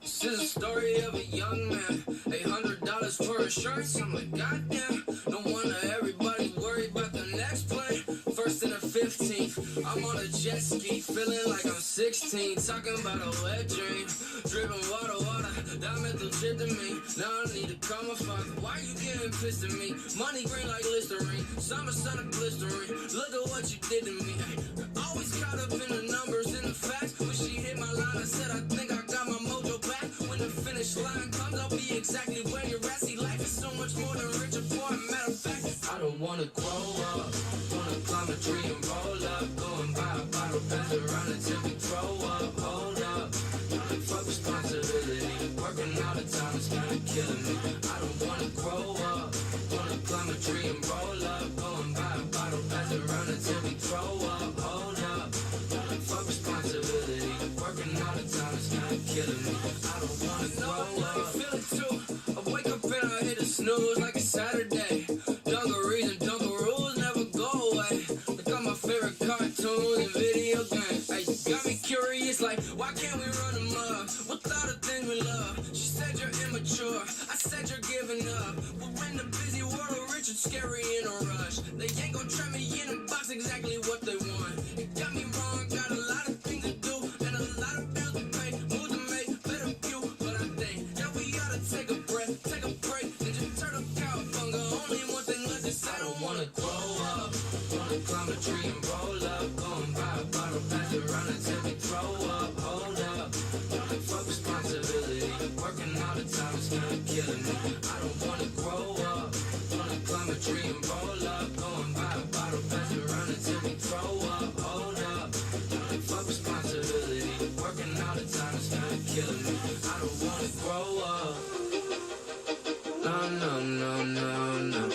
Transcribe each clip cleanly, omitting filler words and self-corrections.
This is a story of a young man, $800 for insurance. I'm like, goddamn, no wonder everybody's worried about the next plane. First and the 15th, I'm on a jet ski, feeling like I'm 16, talking about a wet dream, dripping water, that meant the shit to me. Now I need to call my father. Why you getting pissed at me? Money green like Listerine, summer sun and blistering. Look at what you did to me. Always caught up in the numbers and the facts. When she hit my line, I said I think I got my mojo back. When the finish line comes, I'll be exactly where you're at. See, life is so much more than richer for a matter of fact. I don't wanna grow up, wanna climb a tree and roll up, go and buy a bottle, pass it around until we throw up. Hold up, fuck responsibility, working all the time is kinda killing me. I don't wanna grow up, wanna climb a tree and roll up, go and buy a bottle, pass it around until we throw up. Hold up, fuck responsibility, working all the time is kinda killing me. I don't wanna grow up. I feel it too. I wake up and I hit a snooze like it's Saturday. Dungarees and dunker rules never go away. Look at my favorite cartoons and video games. Hey, you got me curious, like, why can't we run them up? What's all the things we love? She said you're immature. I said you're giving up. But when the busy world of rich and scary in a rush, they ain't gonna trap me in a box exactly what they want. It got me wrong, got a lot of things to do and a lot of bills to pay. Moves to make, better view, but I think that we ought to take a breath, take a break, and just turn up cowabunga. Only one thing left is I don't wanna grow up, wanna climb a tree and roll up, go and buy a bottle, pass it around until we throw up. Hold up, fuck responsibility, working all the time is kinda killing me. I don't wanna grow up, wanna climb a tree and roll up, go and buy a bottle, pass it around until we throw up. Hold up, fuck responsibility, working all the time is kinda killing me. I don't wanna grow up. No, no, no, no, no.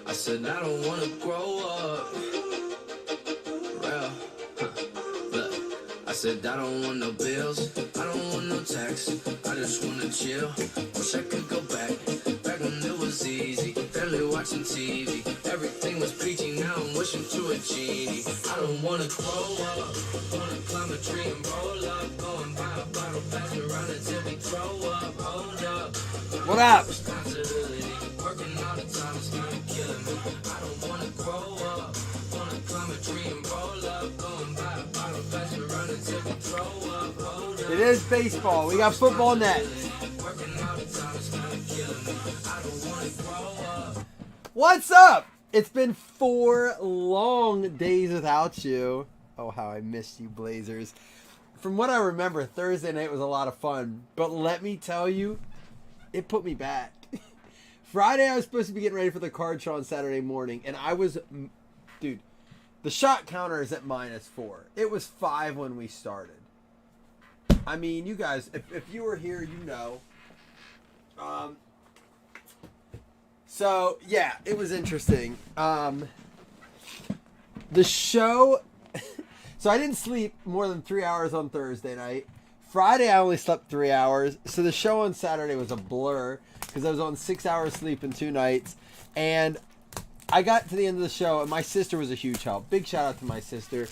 I said I don't wanna grow up. Real, look. I said I don't want no bills, I don't want no tax. I just wanna chill. Wish I could go back when it was easy. Barely watching TV, everything was peachy. Now I'm wishing to a genie. I don't wanna grow up, wanna climb a tree and roll up, go and buy a bottle, pass it around until we throw up. Hold up. What up? Responsibility, working all the time is kinda killing me. I don't wanna grow up, wanna climb a tree and roll up, go and buy a bottle, pass it around until we throw up. Hold up. It is baseball. We got football next. Working all the time is kinda killing me. I don't wanna grow up. What's up? It's been 4 long days without you. Oh, how I missed you, Blazers. From what I remember, Thursday night was a lot of fun. But let me tell you, it put me back. Friday, I was supposed to be getting ready for the card show on Saturday morning. And I was... Dude, the shot counter is at -4. It was 5 when we started. I mean, you guys, if you were here, you know. So, yeah, it was interesting. The show... So I didn't sleep more than 3 hours on Thursday night. Friday, I only slept 3 hours. So the show on Saturday was a blur because I was on 6 hours sleep in 2 nights. And I got to the end of the show, and my sister was a huge help. Big shout out to my sister.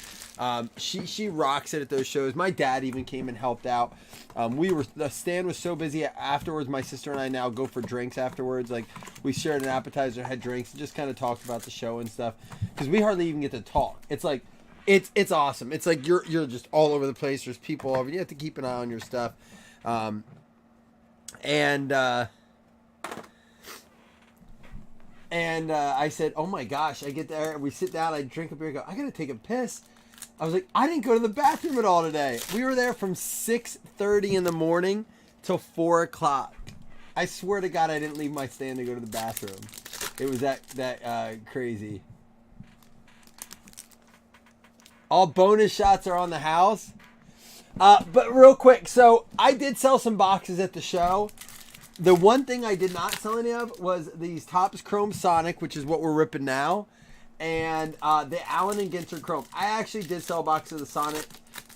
She rocks it at those shows. My dad even came and helped out. The stand was so busy afterwards. My sister and I now go for drinks afterwards. Like, we shared an appetizer, had drinks, and just kind of talked about the show and stuff. Because we hardly even get to talk. It's like, it's awesome. It's like you're just all over the place. There's people over. You have to keep an eye on your stuff. I said, oh my gosh, I get there, we sit down, I drink a beer, I go, I gotta take a piss. I was like, I didn't go to the bathroom at all today. We were there from 6:30 in the morning till 4 o'clock. I swear to God, I didn't leave my stand to go to the bathroom. It was that crazy. All bonus shots are on the house. But real quick, so I did sell some boxes at the show. The one thing I did not sell any of was these Topps Chrome Sonic, which is what we're ripping now, and the Allen and Ginter Chrome. I actually did sell a box of the Sonic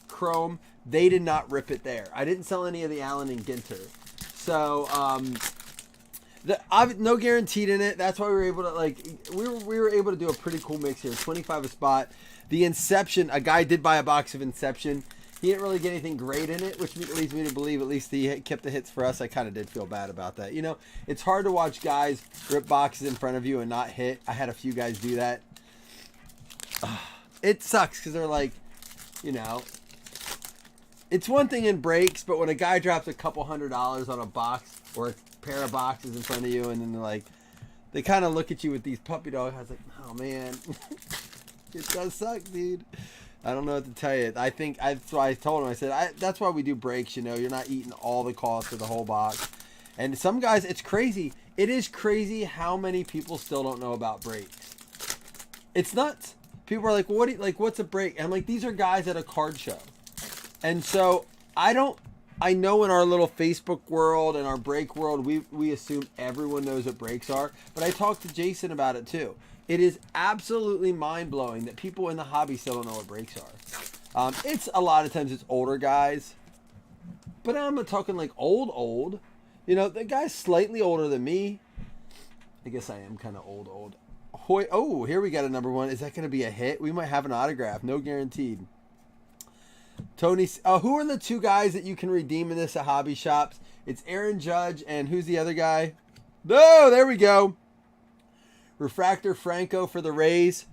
Chrome. They did not rip it there. I didn't sell any of the Allen and Ginter. So No guaranteed in it. That's why we were able to we were able to do a pretty cool mix here. 25 a spot. The Inception, a guy did buy a box of Inception. He didn't really get anything great in it, which leads me to believe at least he kept the hits for us. I kind of did feel bad about that. You know, it's hard to watch guys rip boxes in front of you and not hit. I had a few guys do that. It sucks because they're like, you know, it's one thing in breaks, but when a guy drops a couple $100 on a box or a pair of boxes in front of you, and then they're like, they kind of look at you with these puppy dog eyes like, oh man, it does suck, dude. I don't know what to tell you. I think that's why I told him. I said that's why we do breaks. You know, you're not eating all the cost of the whole box. And some guys, it's crazy. It is crazy how many people still don't know about breaks. It's nuts. People are like, what's a break? And I'm like, these are guys at a card show. And so I know in our little Facebook world and our break world, we assume everyone knows what breaks are. But I talked to Jason about it too. It is absolutely mind-blowing that people in the hobby still don't know what breaks are. It's a lot of times it's older guys. But I'm not talking like old. You know, the guy's slightly older than me. I guess I am kind of old. Oh, here we got a number one. Is that going to be a hit? We might have an autograph. No guaranteed. Tony, who are the two guys that you can redeem in this at hobby shops? It's Aaron Judge and who's the other guy? Oh, there we go. Refractor Franco for the Rays.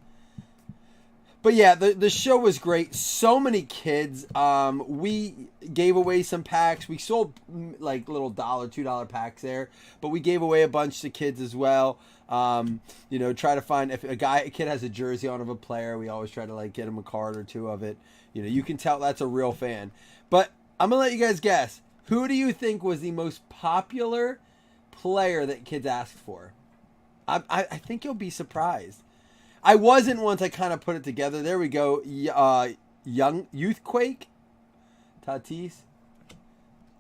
But yeah, the show was great. So many kids. We gave away some packs. We sold like little $2 packs there, but we gave away a bunch to kids as well. You know, try to find if a kid has a jersey on of a player, we always try to like get him a card or two of it. You know, you can tell that's a real fan. But I'm gonna let you guys guess. Who do you think was the most popular player that kids asked for? I think you'll be surprised. I wasn't once I kind of put it together. There we go. Young Youthquake. Tatis.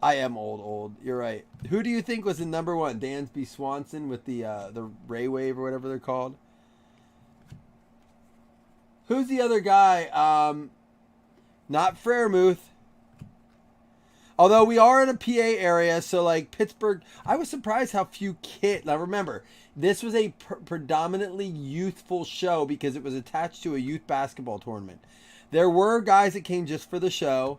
I am old. You're right. Who do you think was the number one? Dansby Swanson with the Ray Wave or whatever they're called. Who's the other guy? Not Fairmouth. Although we are in a PA area, so like Pittsburgh, I was surprised how few kids. Now remember, this was a predominantly youthful show because it was attached to a youth basketball tournament. There were guys that came just for the show,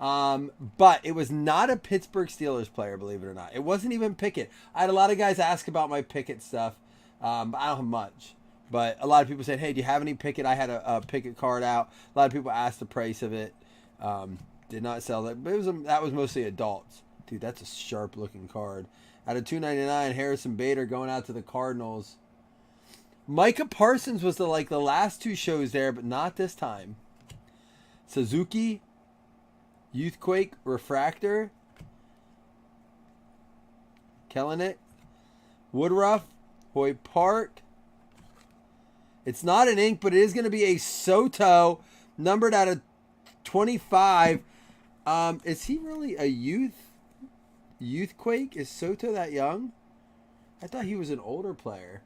but it was not a Pittsburgh Steelers player, believe it or not. It wasn't even Pickett. I had a lot of guys ask about my Pickett stuff, but I don't have much. But a lot of people said, hey, do you have any Pickett? I had a Pickett card out. A lot of people asked the price of it. Did not sell that, but that was mostly adults. Dude, that's a sharp looking card. Out of $2.99, Harrison Bader going out to the Cardinals. Micah Parsons was the last two shows there, but not this time. Suzuki, Youthquake, Refractor, Kellenick, Woodruff, Hoy Park. It's not an ink, but it is going to be a Soto, numbered out of 25. Is he really a Youthquake? Is Soto that young? I thought he was an older player.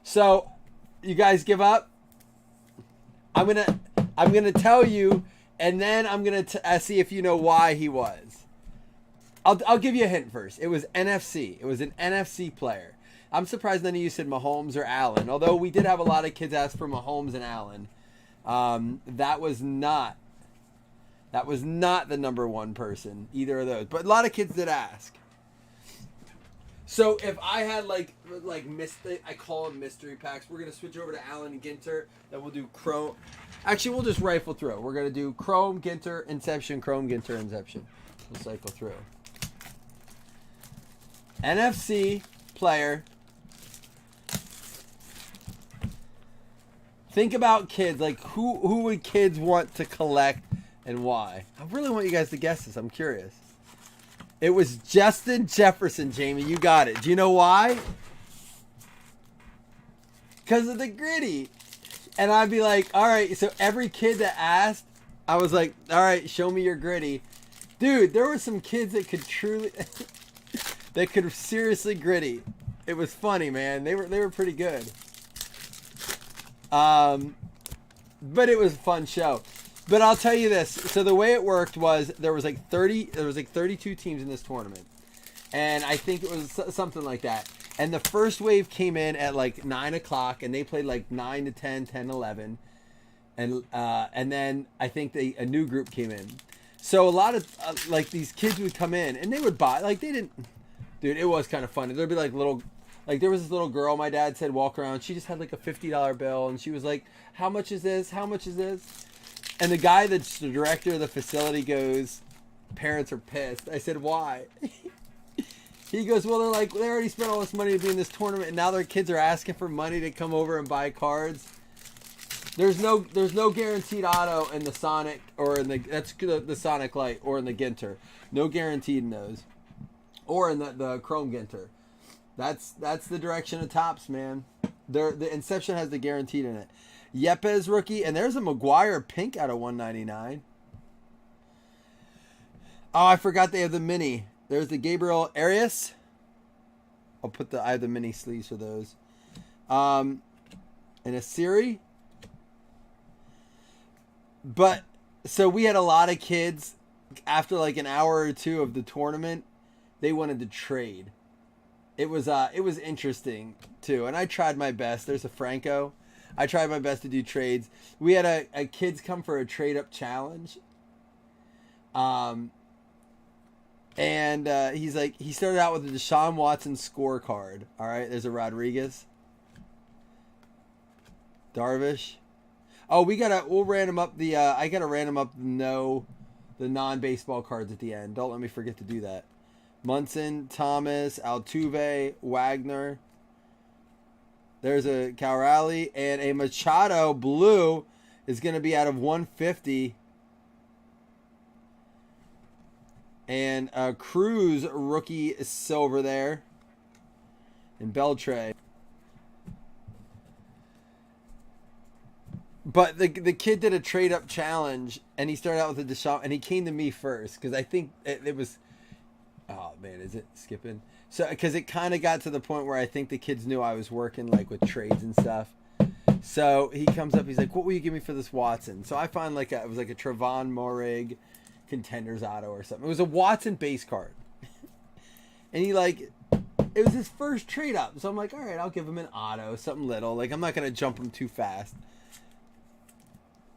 So, you guys give up? I'm gonna tell you, and then I'm gonna see if you know why he was. I'll give you a hint first. It was NFC. It was an NFC player. I'm surprised none of you said Mahomes or Allen. Although we did have a lot of kids ask for Mahomes and Allen. That was not the number one person, either of those. But a lot of kids did ask. So if I had I call them mystery packs. We're gonna switch over to Allen and Ginter. Then we'll do Chrome. Actually, we'll just rifle through. We're gonna do Chrome, Ginter, Inception, Chrome, Ginter, Inception. We'll cycle through. NFC player. Think about kids. Like who would kids want to collect and why? I really want you guys to guess this. I'm curious. It was Justin Jefferson, Jamie. You got it. Do you know why? Because of the gritty. And I'd be like, all right. So every kid that asked, I was like, all right, show me your gritty. Dude, there were some kids that could truly, that could seriously gritty. It was funny, man. They were pretty good. But it was a fun show. But I'll tell you this. So the way it worked was there was like 32 teams in this tournament. And I think it was something like that. And the first wave came in at like 9 o'clock and they played like 9 to 10, 10, 11. And then I think a new group came in. So a lot of like these kids would come in and they would buy, like they didn't, dude, it was kind of funny. There'd be like there was this little girl, my dad said, walk around. She just had like a $50 bill and she was like, how much is this? How much is this? And the guy that's the director of the facility goes, parents are pissed. I said, why? He goes, well, they already spent all this money to be in this tournament and now their kids are asking for money to come over and buy cards. There's no guaranteed auto in the Sonic or in the Sonic Light or in the Ginter. No guaranteed in those. Or in the Chrome Ginter. That's the direction of Topps, man. The Inception has the guaranteed in it. Yepes rookie, and there's a McGuire pink out of 199. Oh, I forgot they have the mini. There's the Gabriel Arias. I have the mini sleeves for those. And a Siri. But so we had a lot of kids after like an hour or two of the tournament, they wanted to trade. It was interesting too, and I tried my best. There's a Franco. I tried my best to do trades. We had a kids come for a trade up challenge. And he started out with a Deshaun Watson scorecard. All right, there's a Rodriguez. Darvish. Oh, we'll random up I gotta random up the non-baseball cards at the end. Don't let me forget to do that. Munson, Thomas, Altuve, Wagner. There's a Caorali and a Machado blue is going to be out of 150. And a Cruz rookie silver there. And Beltre. But the kid did a trade-up challenge, and he started out with a Deshaun, and he came to me first, because I think it was... Oh, man, is it skipping? So, because it kind of got to the point where I think the kids knew I was working, like, with trades and stuff. So, he comes up, he's like, what will you give me for this Watson? So, I find, it was like a Trevon Moehrig Contenders auto or something. It was a Watson base card. And it was his first trade-up. So, I'm like, all right, I'll give him an auto, something little. Like, I'm not going to jump him too fast.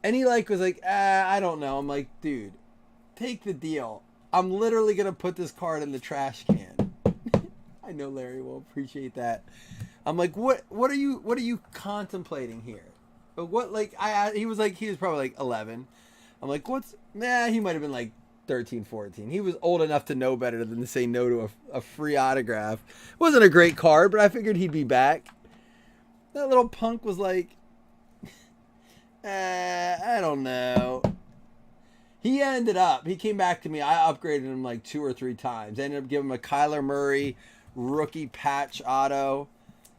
And he was like, I don't know. I'm like, dude, take the deal. I'm literally going to put this card in the trash can. I know Larry will appreciate that. I'm like, what are you contemplating here? But he was probably like 11. I'm like, he might have been like 13, 14. He was old enough to know better than to say no to a free autograph. It wasn't a great card, but I figured he'd be back. That little punk was like, I don't know. He came back to me. I upgraded him like 2 or 3 times. I ended up giving him a Kyler Murray rookie patch auto.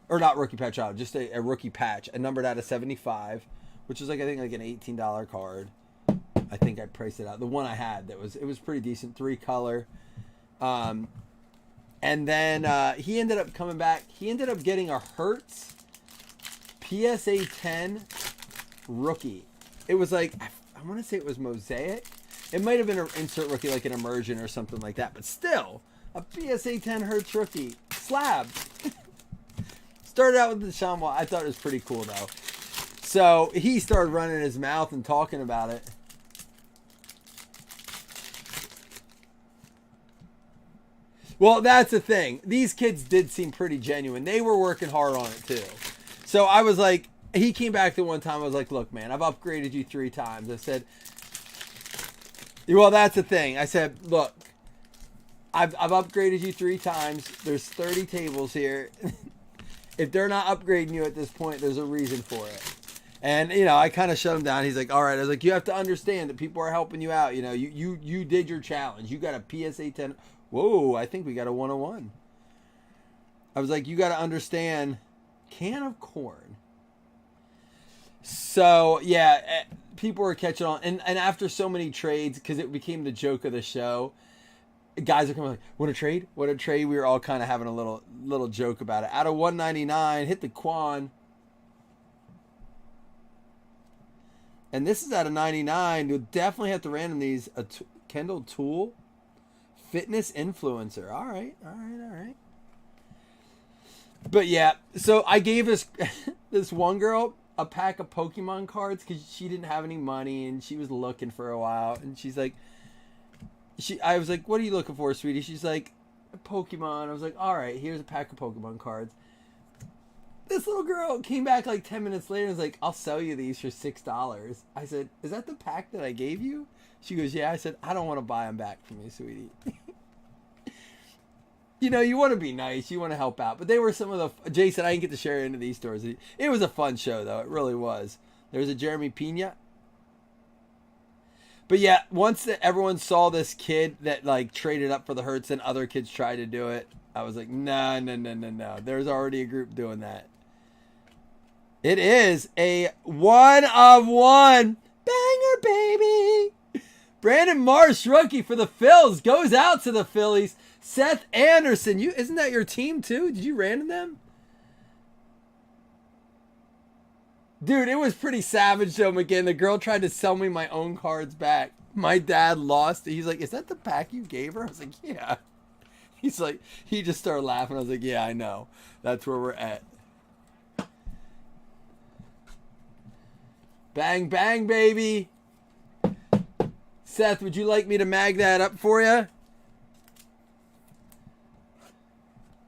Or not rookie patch auto, just a rookie patch. A numbered out of 75, which was I think an $18 card. I think I priced it out. The one I had, it was pretty decent. 3 color. And then he ended up coming back. He ended up getting a Hertz PSA 10 rookie. It was like, I want to say it was Mosaic. It might have been an insert rookie, like an Immersion or something like that. But still, a PSA 10 Hertz rookie. Slab. Started out with the Deshaun Watson. I thought it was pretty cool, though. So he started running his mouth and talking about it. Well, that's the thing. These kids did seem pretty genuine. They were working hard on it, too. So I was like, he came back to one time. I was like, look, man, I've upgraded you 3 times. I said, well, that's the thing. I said, look, I've upgraded you 3 times. There's 30 tables here. If they're not upgrading you at this point, there's a reason for it. And, I kind of shut him down. He's like, all right. I was like, you have to understand that people are helping you out. You did your challenge. You got a PSA 10. Whoa, I think we got a 101. I was like, you got to understand, can of corn. So, yeah, people were catching on. And after so many trades, because it became the joke of the show, guys are coming like, "Want to trade? Want to trade?" We were all kind of having a little joke about it. Out of 199, hit the Quan. And this is out of 99. You'll definitely have to random these. Kendall Toole, fitness influencer. All right. But yeah, so I gave this one girl a pack of Pokemon cards because she didn't have any money and she was looking for a while. And she's like, I was like, "What are you looking for, sweetie?" She's like, "Pokemon." I was like, "All right, here's a pack of Pokemon cards." This little girl came back like 10 minutes later and was like, "I'll sell you these for $6. I said, "Is that the pack that I gave you?" She goes, "Yeah." I said, "I don't want to buy them back from you, sweetie." You want to be nice. You want to help out. But they were some of the... Jason, I didn't get to share into these stores. It was a fun show, though. It really was. There was a Jeremy Pena. But yeah, once everyone saw this kid that like traded up for the Hertz and other kids tried to do it, I was like, no. There's already a group doing that. It is a 1 of 1 banger, baby. Brandon Marsh, rookie for the Phils, goes out to the Phillies. Seth Anderson, isn't that your team too? Did you random them? Dude, it was pretty savage though, McGinn. The girl tried to sell me my own cards back. My dad lost. He's like, "Is that the pack you gave her?" I was like, "Yeah." He's like, he just started laughing. I was like, "Yeah, I know. That's where we're at." Bang, bang, baby. Seth, would you like me to mag that up for you?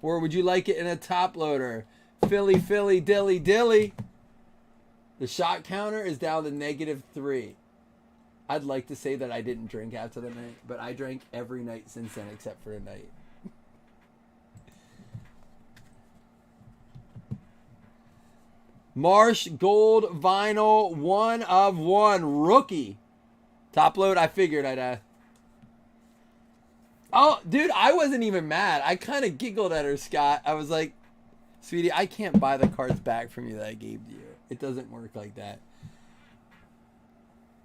Or would you like it in a top loader? Philly, dilly, dilly. The shot counter is down to -3. I'd like to say that I didn't drink after the night, but I drank every night since then except for tonight. Marsh Gold Vinyl 1 of 1 rookie. Top load, I figured I'd... Oh, dude, I wasn't even mad. I kind of giggled at her, Scott. I was like, "Sweetie, I can't buy the cards back from you that I gave to you. It doesn't work like that."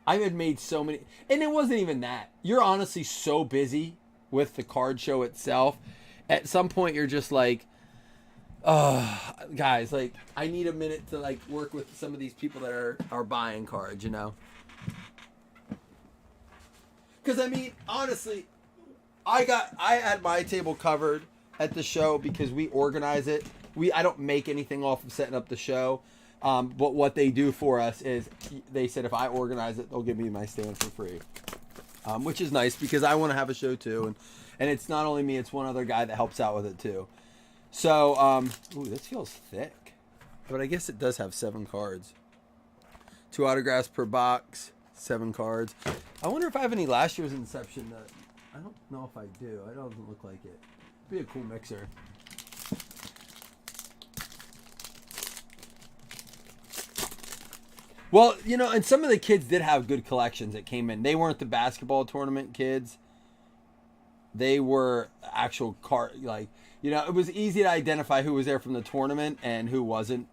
I had made so many... And it wasn't even that. You're honestly so busy with the card show itself. At some point, you're just like, "Oh, guys, like, I need a minute to, like, work with some of these people that are buying cards, you know?" Because, I mean, honestly, I had my table covered at the show because we organize it. I don't make anything off of setting up the show. But what they do for us is they said if I organize it, they'll give me my stand for free. Which is nice because I want to have a show too. And it's not only me, it's one other guy that helps out with it too. So, ooh, this feels thick. But I guess it does have 7 cards. 2 autographs per box, 7 cards. I wonder if I have any last year's Inception. I don't know if I do. It doesn't look like it. It'd be a cool mixer. Well, and some of the kids did have good collections that came in. They weren't the basketball tournament kids. They were actual it was easy to identify who was there from the tournament and who wasn't.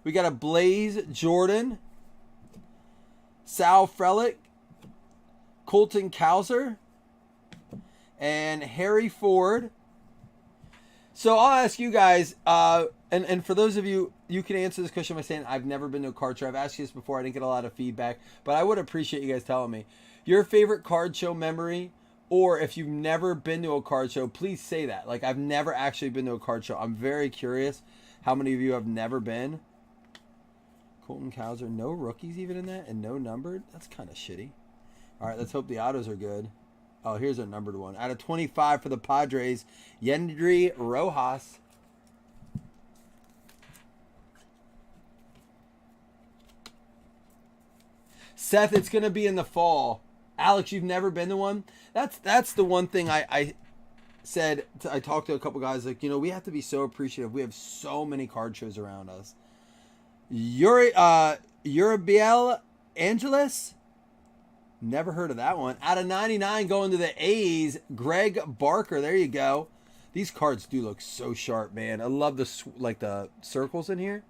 We got a Blaze Jordan, Sal Frelick, Colton Cowser, and Harry Ford. So I'll ask you guys, and for those of you, you can answer this question by saying, "I've never been to a card show." I've asked you this before. I didn't get a lot of feedback, but I would appreciate you guys telling me your favorite card show memory, or if you've never been to a card show, please say that. Like, I've never actually been to a card show. I'm very curious how many of you have never been. Colton Cowser, no rookies even in that, and no numbered? That's kind of shitty. All right, let's hope the autos are good. Oh, here's a numbered one. Out of 25 for the Padres, Yendry Rojas. Seth, it's going to be in the fall. Alex, you've never been to one? That's the one thing I said. I talked to a couple guys like, we have to be so appreciative. We have so many card shows around us. Uribiel Angeles? Never heard of that one. Out of 99 going to the A's, Greg Barker. There you go. These cards do look so sharp, man. I love the circles in here.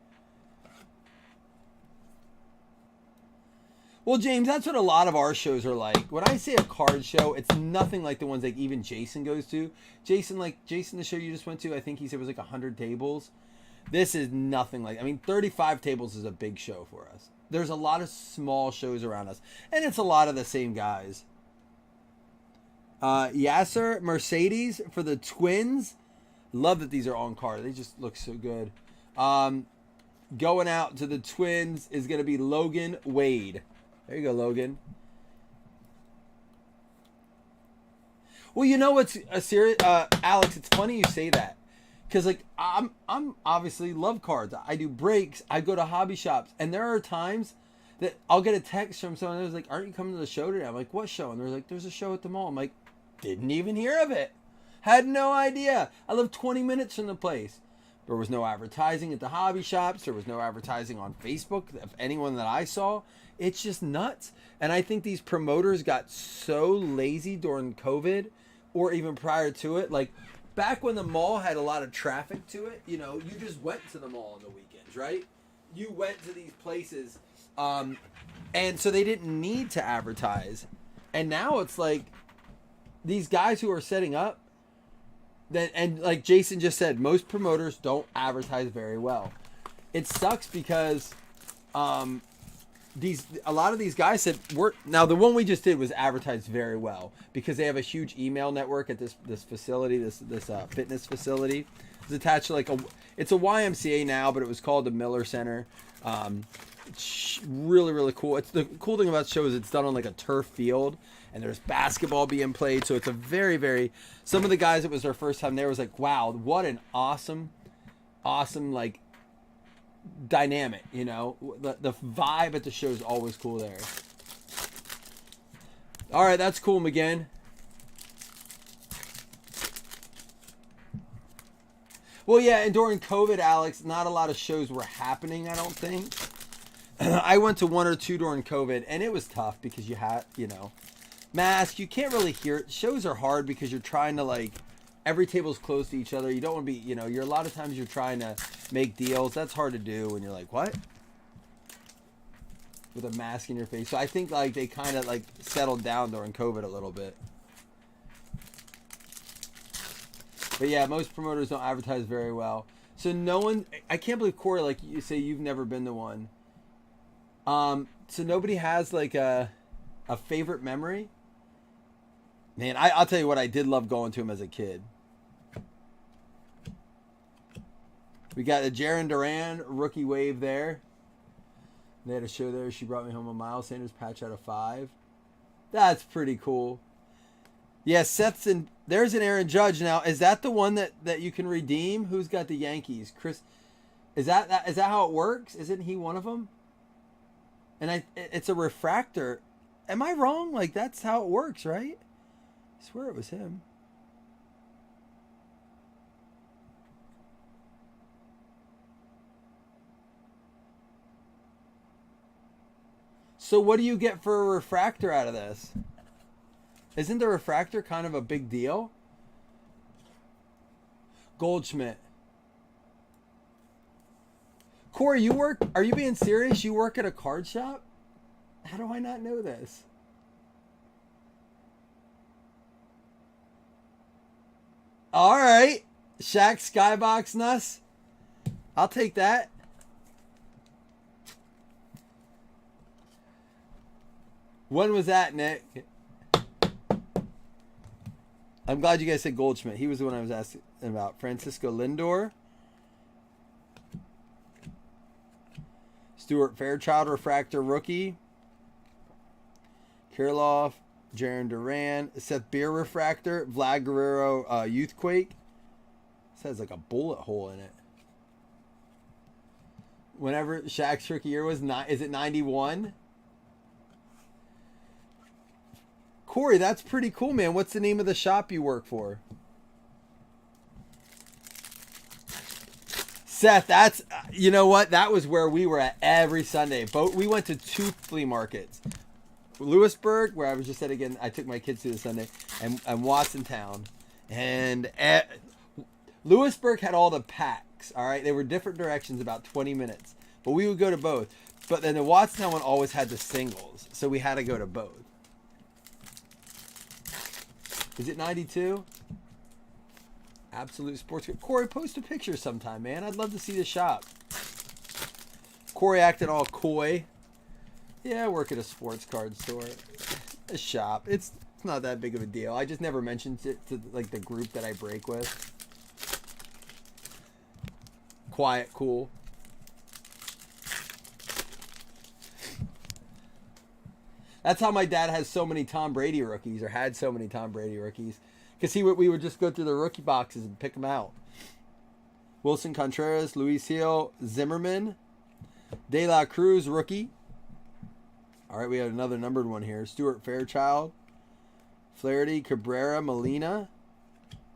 Well, James, that's what a lot of our shows are like. When I say a card show, it's nothing like the ones like even Jason goes to. Jason, the show you just went to, I think he said was like 100 tables. This is nothing like. I mean, 35 tables is a big show for us. There's a lot of small shows around us, and it's a lot of the same guys. Yasser Mercedes for the Twins. Love that these are on card. They just look so good. Going out to the Twins is going to be Logan Wade. There you go, Logan. Well, you know what's a serious, Alex? It's funny you say that, because like I'm obviously love cards. I do breaks. I go to hobby shops, and there are times that I'll get a text from someone who's like, "Aren't you coming to the show today?" I'm like, "What show?" And they're like, "There's a show at the mall." I'm like, "Didn't even hear of it. Had no idea. I live 20 minutes from the place." There was no advertising at the hobby shops. There was no advertising on Facebook of anyone that I saw. It's just nuts. And I think these promoters got so lazy during COVID or even prior to it. Like back when the mall had a lot of traffic to it, you know, you just went to the mall on the weekends, right? You went to these places. And so they didn't need to advertise. And now it's like these guys who are setting up, and like Jason just said, most promoters don't advertise very well. It sucks because a lot of these guys said now the one we just did was advertised very well because they have a huge email network at this facility, this fitness facility. It's attached to it's a YMCA now, but it was called the Miller Center. It's really, really cool. It's the cool thing about the show is it's done on like a turf field, and there's basketball being played. So it's a very, very. Some of the guys, it was their first time there, was like, wow, what an awesome like dynamic. You know, the vibe at the show is always cool there. All right, that's cool, McGinn. Well, yeah, and during COVID, Alex, not a lot of shows were happening, I don't think. I went to one or two during COVID, and it was tough because you had, mask. You can't really hear it. Shows are hard because you're trying to, every table's close to each other. You don't want to be, you're a lot of times you're trying to make deals. That's hard to do when you're like, what? With a mask in your face. So I think, they kind of, settled down during COVID a little bit. But yeah, most promoters don't advertise very well. So no one, I can't believe, Corey, you say you've never been to one. So nobody has a favorite memory? Man, I'll tell you what, I did love going to him as a kid. We got a Jaron Duran rookie wave there. They had a show there. She brought me home a Miles Sanders patch out of 5. That's pretty cool. Yeah, there's an Aaron Judge. Now, is that the one that you can redeem? Who's got the Yankees? Chris, is that how it works? Isn't he one of them? And it's a refractor. Am I wrong? That's how it works, right? I swear it was him. So what do you get for a refractor out of this? Isn't the refractor kind of a big deal? Goldschmidt. Corey, are you being serious? You work at a card shop? How do I not know this? All right. Shaq Skybox Nuss. I'll take that. When was that, Nick? I'm glad you guys said Goldschmidt. He was the one I was asking about. Francisco Lindor. Stuart Fairchild refractor rookie. Kirilloff. Jaron Duran. Seth Beer refractor. Vlad Guerrero Youthquake. This has a bullet hole in it. Whenever Shaq's rookie year was, is it 91? Corey, that's pretty cool, man. What's the name of the shop you work for? Seth, that's, you know what? That was where we were at every Sunday. We went to 2 flea markets. Lewisburg, where I was just at again. I took my kids to this Sunday, and Watsontown. And Lewisburg had all the packs, all right? They were different directions, about 20 minutes. But we would go to both. But then the Wattstown one always had the singles, so we had to go to both. Is it 92? Absolute Sports. Corey, post a picture sometime, man. I'd love to see the shop. Corey acting all coy. Yeah, I work at a sports card store. A shop. It's not that big of a deal. I just never mentioned it to like the group that I break with. Quiet, cool. That's how my dad has so many Tom Brady rookies, or had so many Tom Brady rookies. Because we would just go through the rookie boxes and pick them out. Wilson Contreras, Luis Hill, Zimmerman, De La Cruz, rookie. All right, we have another numbered one here. Stuart Fairchild, Flaherty, Cabrera, Molina,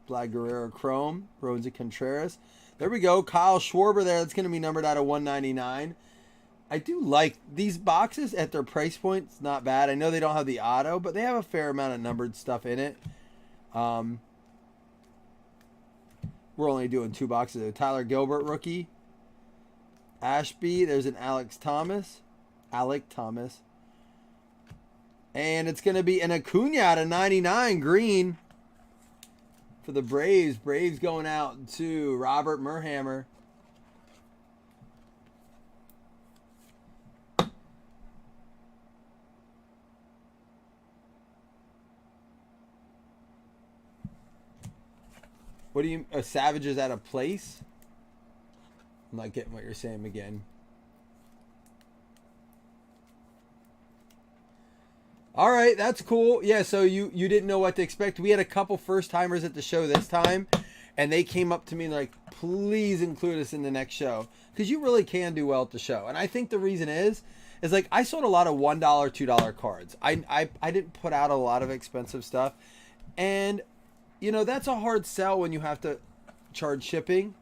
Vlad Guerrero, Chrome, Rosa Contreras. There we go. Kyle Schwarber there. That's going to be numbered out of 199. I do like these boxes at their price point. It's not bad. I know they don't have the auto, but they have a fair amount of numbered stuff in it. We're only doing 2 boxes. Tyler Gilbert, rookie. Ashby. There's an Alec Thomas. And it's going to be an Acuna out of 99, green. For the Braves. Braves going out to Robert Merhammer. What do you... Savage is out of place? I'm not getting what you're saying again. All right, that's cool. Yeah, so you didn't know what to expect. We had a couple first-timers at the show this time, and they came up to me and they're like, please include us in the next show. Because you really can do well at the show. And I think the reason is like I sold a lot of $1, $2 cards. I didn't put out a lot of expensive stuff. And, you know, that's a hard sell when you have to charge shipping.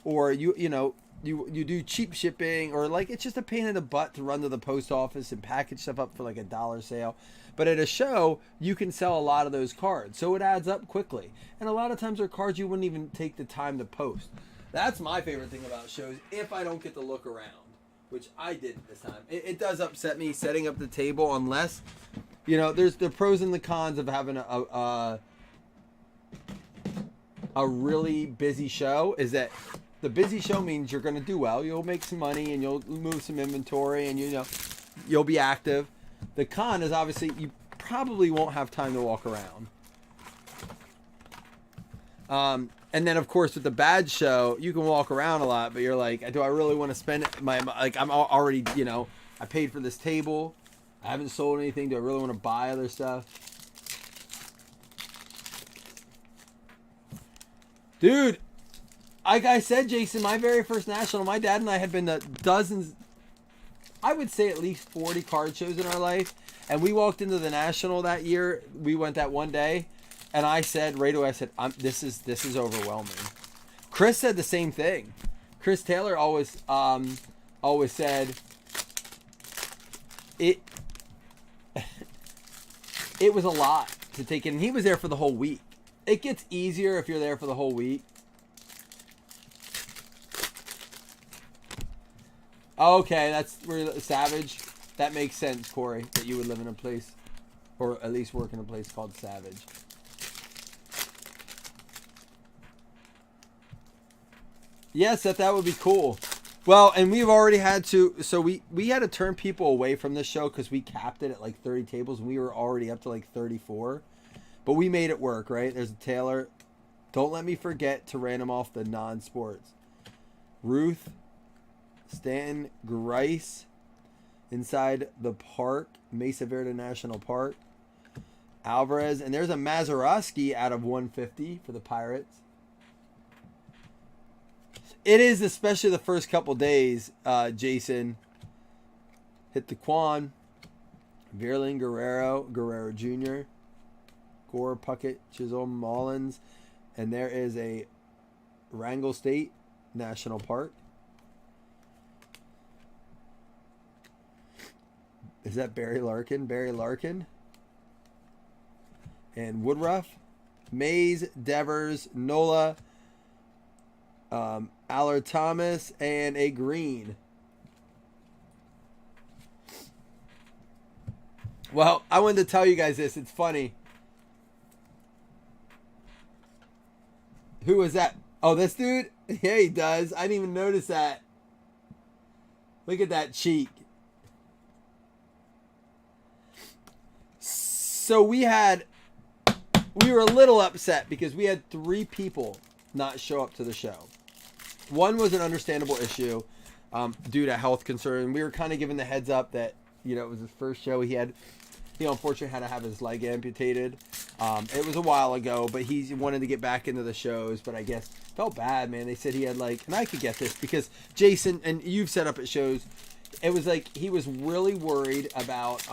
Or, you do cheap shipping, or like it's just a pain in the butt to run to the post office and package stuff up for like $1 sale. But at a show, you can sell a lot of those cards, so it adds up quickly. And a lot of times they're cards you wouldn't even take the time to post. That's my favorite thing about shows, if I don't get to look around, which I didn't this time. It does upset me setting up the table, unless, you know, there's the pros and the cons of having a really busy show. Is that the busy show means you're going to do well. You'll make some money and you'll move some inventory and, you know, you'll be active. The con is obviously you probably won't have time to walk around. And then, of course, with the bad show, you can walk around a lot, but you're like, do I really want to spend I'm already, you know, I paid for this table. I haven't sold anything. Do I really want to buy other stuff? Dude, like I said, Jason, my very first national, my dad and I had been to dozens, I would say at least 40 card shows in our life. And we walked into the national that year. We went that one day. And I said, right away, I said, this is overwhelming. Chris said the same thing. Chris Taylor always said, it was a lot to take in. And he was there for the whole week. It gets easier if you're there for the whole week. Okay, that's Savage. That makes sense, Corey, that you would live in a place, or at least work in a place called Savage. Yes, that would be cool. Well, and we've already had to, so we had to turn people away from this show because we capped it at like 30 tables, and we were already up to like 34. But we made it work, right? There's a Taylor. Don't let me forget to random off the non-sports. Ruth, Stanton, Grice, inside the park, Mesa Verde National Park. Alvarez, and there's a Mazeroski out of 150 for the Pirates. It is, especially the first couple days, Jason. Hit the Quan, Vierling, Guerrero Jr., Gore, Puckett, Chisholm, Mullins, and there is a Wrangell State National Park. Is that Barry Larkin? Barry Larkin. And Woodruff, Mays, Devers, Nola, Allard Thomas, and a green. Well, I wanted to tell you guys this. It's funny. Who was that? Oh, this dude? Yeah, he does. I didn't even notice that. Look at that cheek. So we were a little upset because we had 3 people not show up to the show. One was an understandable issue due to health concern. We were kind of given the heads up that, it was his first show. He unfortunately had to have his leg amputated. It was a while ago, but he wanted to get back into the shows, but I guess felt bad, man. They said he had and I could get this because Jason, and you've set up at shows, it was he was really worried about,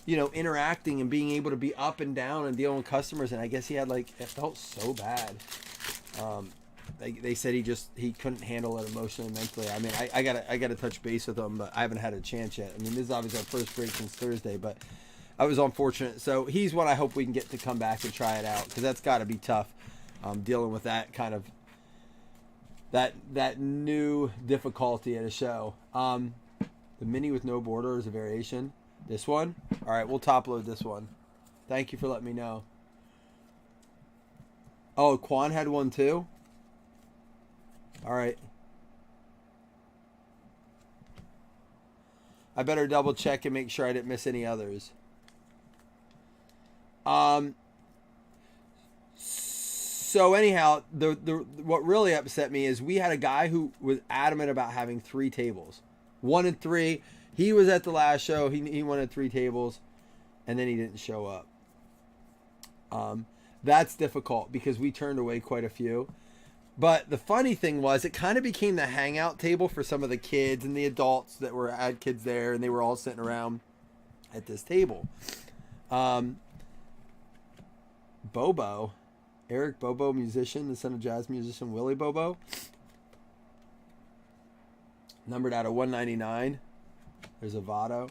interacting and being able to be up and down and dealing with customers. And I guess he had it felt so bad. They said he couldn't handle it emotionally and mentally. I mean, I gotta touch base with him, but I haven't had a chance yet. I mean, this is obviously our first break since Thursday, but I was unfortunate. So he's one I hope we can get to come back and try it out, because that's got to be tough, dealing with that kind of that new difficulty at a show. The mini with no border is a variation. This one? All right, we'll top load this one. Thank you for letting me know. Oh, Quan had one too? All right. I better double check and make sure I didn't miss any others. So anyhow, the what really upset me is we had a guy who was adamant about having 3 tables. 1 and 3. He was at the last show. He wanted 3 tables, and then he didn't show up. That's difficult because we turned away quite a few. But the funny thing was, it kind of became the hangout table for some of the kids and the adults that had kids there, and they were all sitting around at this table. Bobo, Eric Bobo, musician, the son of jazz musician Willie Bobo, numbered out of 199. There's Avado,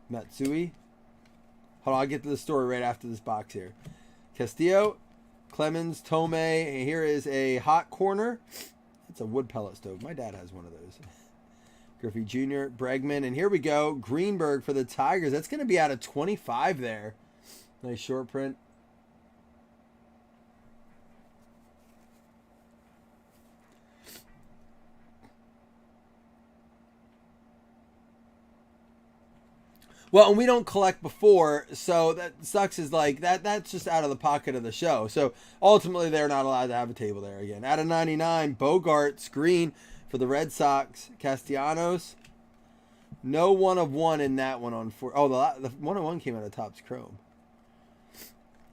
Matsui. Hold on, I'll get to the story right after this box here. Castillo, Clemens, Tomei, and here is a hot corner. It's a wood pellet stove. My dad has one of those. Griffey Jr., Bregman, and here we go. Greenberg for the Tigers. That's going to be out of 25 there. Nice short print. Well, and we don't collect before, so that sucks. Is that's just out of the pocket of the show. So ultimately, they're not allowed to have a table there again. Out of 99, Bogarts, green for the Red Sox. Castellanos, no 1 of 1 in that one on 4. Oh, the 1 of 1 came out of Topps Chrome.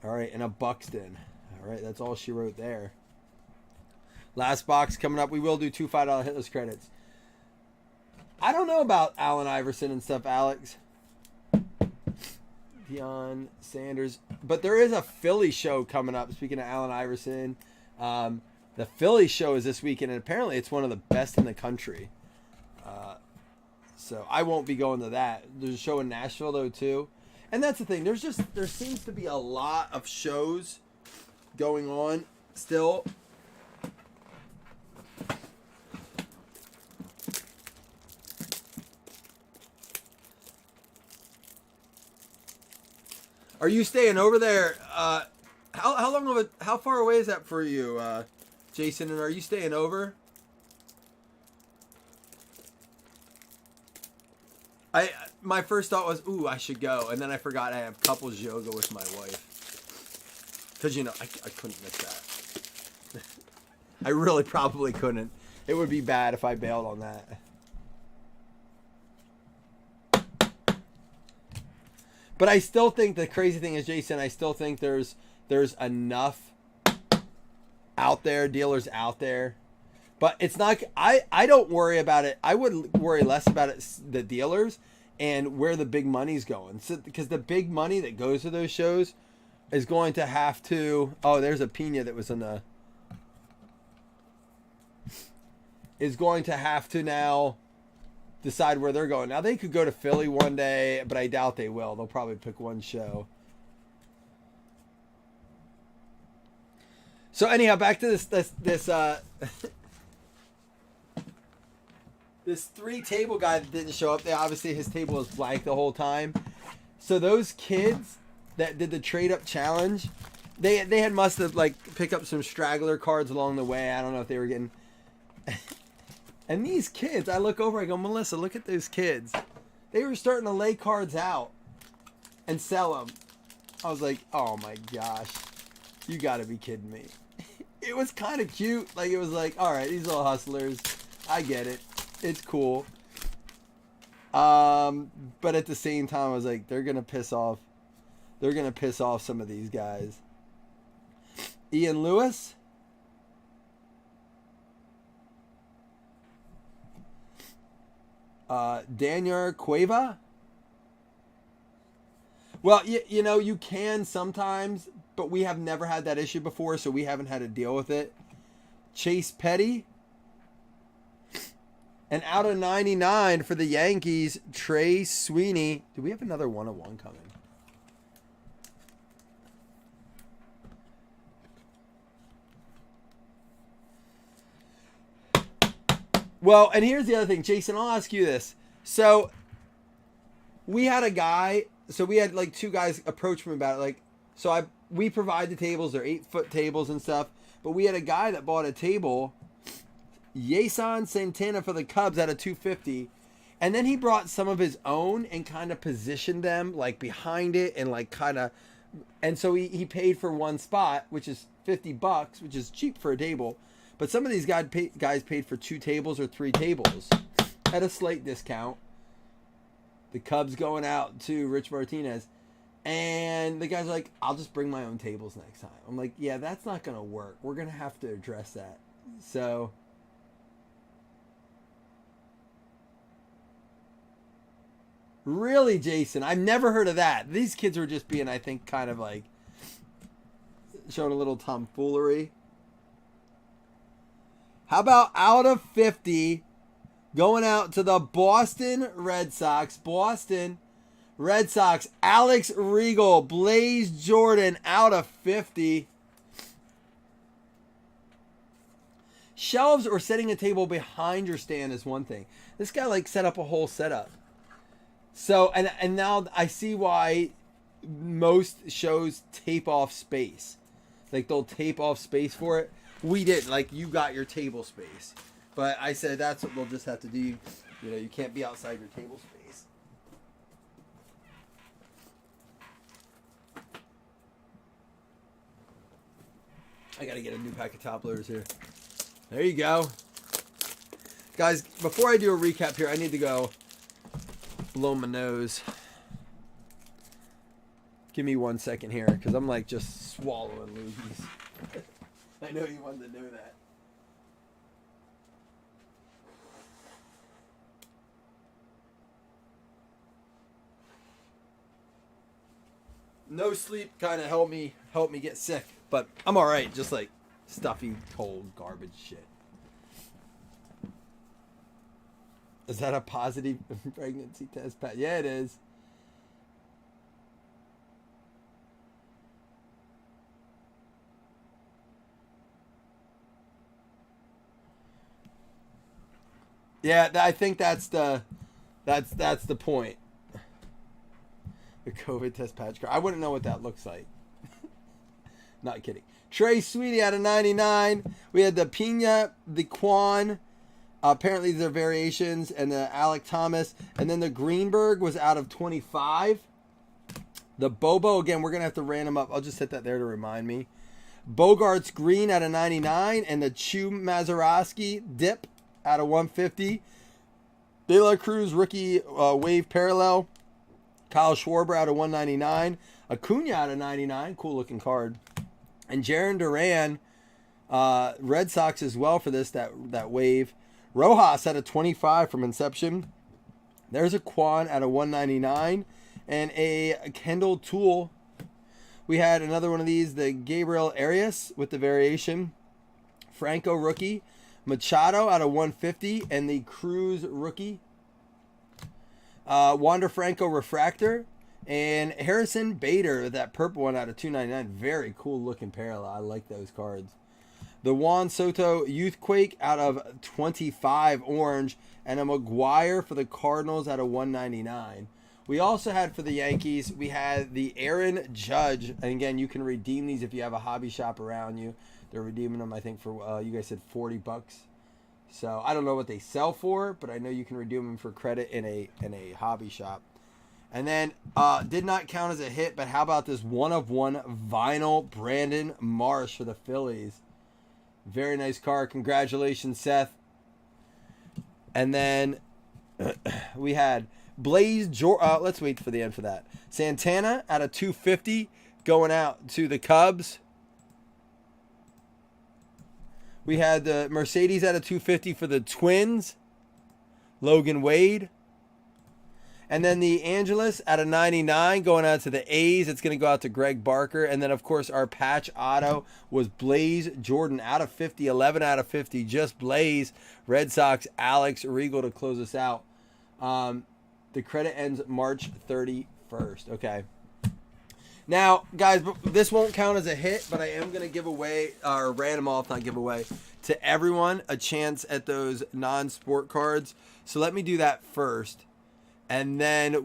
All right, and a Buxton. All right, that's all she wrote there. Last box coming up. We will do 2 $5 hitless credits. I don't know about Allen Iverson and stuff, Alex. Deion Sanders, but there is a Philly show coming up. Speaking of Allen Iverson, the Philly show is this weekend, and apparently it's one of the best in the country. So I won't be going to that. There's a show in Nashville though too, and that's the thing. There seems to be a lot of shows going on still. Are you staying over there? How far away is that for you, Jason? And are you staying over? My first thought was, ooh, I should go, and then I forgot I have couples yoga with my wife. Because I couldn't miss that. I really probably couldn't. It would be bad if I bailed on that. But I still think the crazy thing is, Jason, I still think there's enough out there, dealers out there. But it's not, I don't worry about it. I would worry less about it, the dealers, and where the big money's going. So, because the big money that goes to those shows is going to have to, oh, there's a Pena that was in the, is going to have to now decide where they're going. Now they could go to Philly one day, but I doubt they will. They'll probably pick one show. So anyhow, back to this this 3 table guy that didn't show up. Obviously his table was blank the whole time. So those kids that did the trade up challenge, they must have like picked up some straggler cards along the way. I don't know if they were getting. And these kids, I look over, I go, Melissa, look at those kids. They were starting to lay cards out and sell them. I was like, oh my gosh, you got to be kidding me. It was kind of cute. Like, it was like, all right, these little hustlers, I get it. It's cool. But at the same time, I was like, they're going to piss off. They're going to piss off some of these guys. Ian Lewis. Daniel Cueva. Well, you know, you can sometimes, but we have never had that issue before, so we haven't had to deal with it. Chase Petty. And out of 99 for the Yankees, Trey Sweeney. Do we have another 101 coming? Well, and here's the other thing, Jason, I'll ask you this. So, we had a guy, so we had like two guys approach me about it. Like, so we provide the tables, they're 8-foot tables and stuff. But we had a guy that bought a table, Yason Santana for the Cubs at a $250. And then he brought some of his own and kind of positioned them like behind it and like kind of, and so he paid for one spot, which is $50, which is cheap for a table. But some of these guys paid for 2 tables or 3 tables at a slight discount. The Cubs going out to Rich Martinez. And the guy's like, I'll just bring my own tables next time. I'm like, yeah, that's not going to work. We're going to have to address that. So, really, Jason? I've never heard of that. These kids were just being, I think, kind of like showing a little tomfoolery. How about out of 50, going out to the Boston Red Sox? Boston Red Sox, Alex Regal, Blaze Jordan, out of 50. Shelves or setting a table behind your stand is one thing. This guy like set up a whole setup. So, and now I see why most shows tape off space. Like they'll tape off space for it. We didn't. Like, you got your table space. But I said that's what we'll just have to do. You know, you can't be outside your table space. I got to get a new pack of top loaders here. There you go. Guys, before I do a recap here, I need to go blow my nose. Give me 1 second here, because I'm like just swallowing loogies. I know you wanted to know that. No sleep kind of helped me get sick, but I'm all right. Just like stuffy, cold, garbage shit. Is that a positive pregnancy test, Pat? Yeah, it is. Yeah, I think that's the point. The COVID test patch card. I wouldn't know what that looks like. Not kidding. Trey Sweetie out of 99. We had the Pina, the Quan. Apparently these are variations, and the Alec Thomas, and then the Greenberg was out of 25. The Bobo, again, we're gonna have to random up. I'll just set that there to remind me. Bogarts Green out of 99, and the Chu Mazeroski Dip out of 150. De La Cruz rookie wave parallel. Kyle Schwarber out of 199. Acuna out of 99. Cool looking card. And Jarren Duran, Red Sox as well for this, that wave. Rojas out of 25 from inception. There's a Quan out of 199. And a Kendall Tool. We had another one of these, the Gabriel Arias with the variation. Franco rookie. Machado out of 150, and the Cruz rookie. Wander Franco refractor, and Harrison Bader, that purple one out of 299. Very cool looking parallel. I like those cards. The Juan Soto Youthquake out of 25 orange, and a McGuire for the Cardinals out of 199. We also had for the Yankees, we had the Aaron Judge. And again, you can redeem these if you have a hobby shop around you. They're redeeming them, I think, for, you guys said $40. So I don't know what they sell for, but I know you can redeem them for credit in a hobby shop. And then did not count as a hit, but how about this 1/1 vinyl Brandon Marsh for the Phillies? Very nice card. Congratulations, Seth. And then we had Blaze let's wait for the end for that. Santana out of 250 going out to the Cubs. We had the Mercedes out of 250 for the Twins. Logan Wade. And then the Angeles out of 99 going out to the A's. It's going to go out to Greg Barker. And then, of course, our patch auto was Blaze Jordan out of 50. 11 out of 50. Just Blaze. Red Sox, Alex Regal to close us out. The credit ends March 31st. Okay. Now, guys, this won't count as a hit, but I am going to give away, or random off, not give away, to everyone a chance at those non-sport cards. So let me do that first, and then we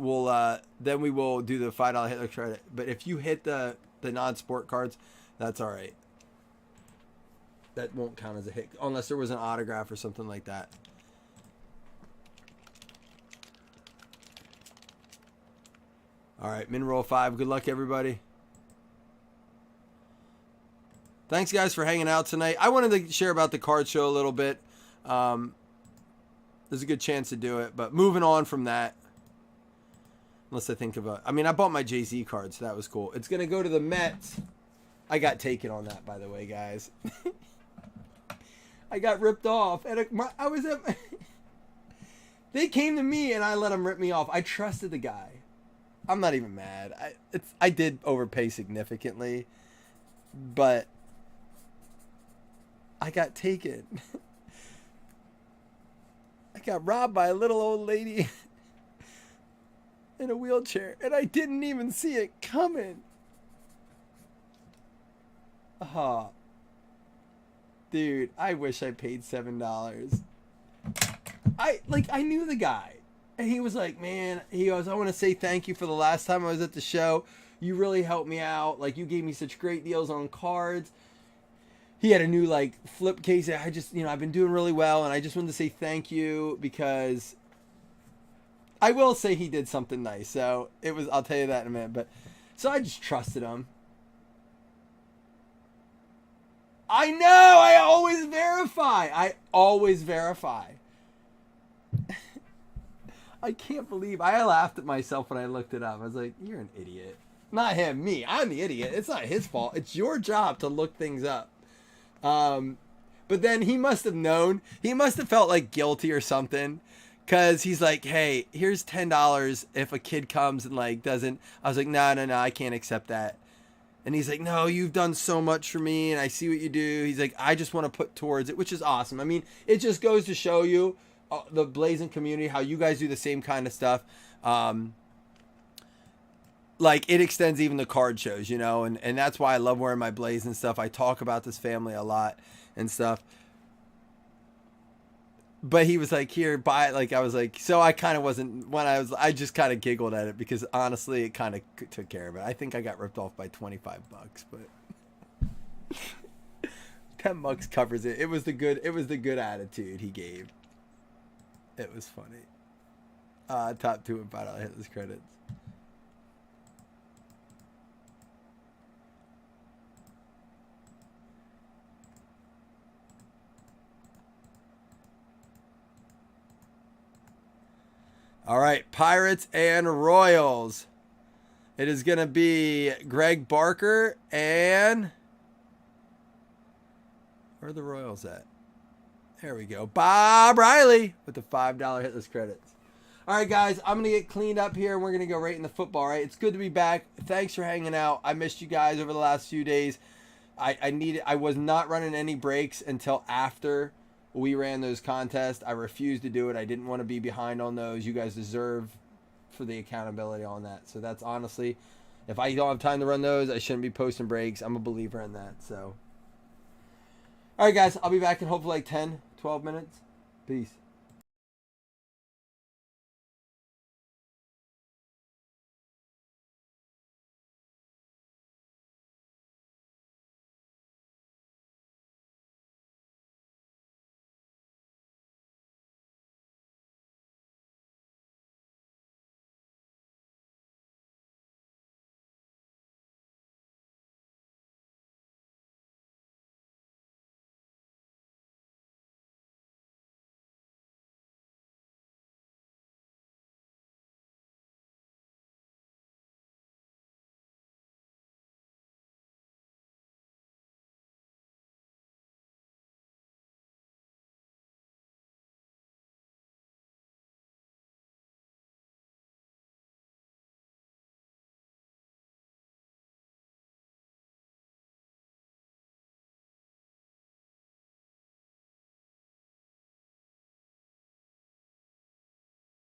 will do the $5 Hitler credit. But if you hit the non-sport cards, that's all right. That won't count as a hit, unless there was an autograph or something like that. All right, min roll 5. Good luck, everybody. Thanks, guys, for hanging out tonight. I wanted to share about the card show a little bit. There's a good chance to do it, but moving on from that, unless I think of I bought my Jay-Z card, so that was cool. It's going to go to the Mets. I got taken on that, by the way, guys. I got ripped off. And I was at they came to me, and I let them rip me off. I trusted the guy. I'm not even mad. I did overpay significantly, but I got taken. I got robbed by a little old lady in a wheelchair, and I didn't even see it coming. Oh, dude, I wish I paid $7. I knew the guy. And he was like, man, he goes, I want to say thank you for the last time I was at the show. You really helped me out. Like, you gave me such great deals on cards. He had a new, flip case. I just, I've been doing really well. And I just wanted to say thank you because I will say he did something nice. So I'll tell you that in a minute. But so I just trusted him. I know. I always verify. I can't believe I laughed at myself when I looked it up. I was like, you're an idiot. Not him, me. I'm the idiot. It's not his fault. It's your job to look things up. But then he must have known. He must have felt like guilty or something. Because he's like, hey, here's $10 if a kid comes and doesn't. I was like, no, I can't accept that. And he's like, no, you've done so much for me and I see what you do. He's like, I just want to put towards it, which is awesome. It just goes to show you the Blazing community, how you guys do the same kind of stuff. It extends even the card shows, and that's why I love wearing my Blaze and stuff. I talk about this family a lot and stuff. But he was like, here, buy it. I was like, so I kind of wasn't, I just kind of giggled at it because honestly, it kind of took care of it. I think I got ripped off by $25, but $10 covers it. It was the good attitude he gave. It was funny. Top 2 and $5 Hitless credits. All right, Pirates and Royals. It is going to be Greg Barker and where are the Royals at? There we go. Bob Riley with the $5 Hitless credits. All right, guys, I'm going to get cleaned up here, and we're going to go right in the football, right? It's good to be back. Thanks for hanging out. I missed you guys over the last few days. I was not running any breaks until after we ran those contests. I refused to do it. I didn't want to be behind on those. You guys deserve for the accountability on that. So that's honestly, if I don't have time to run those, I shouldn't be posting breaks. I'm a believer in that. So, all right, guys, I'll be back in hopefully 10, 12 minutes. Peace.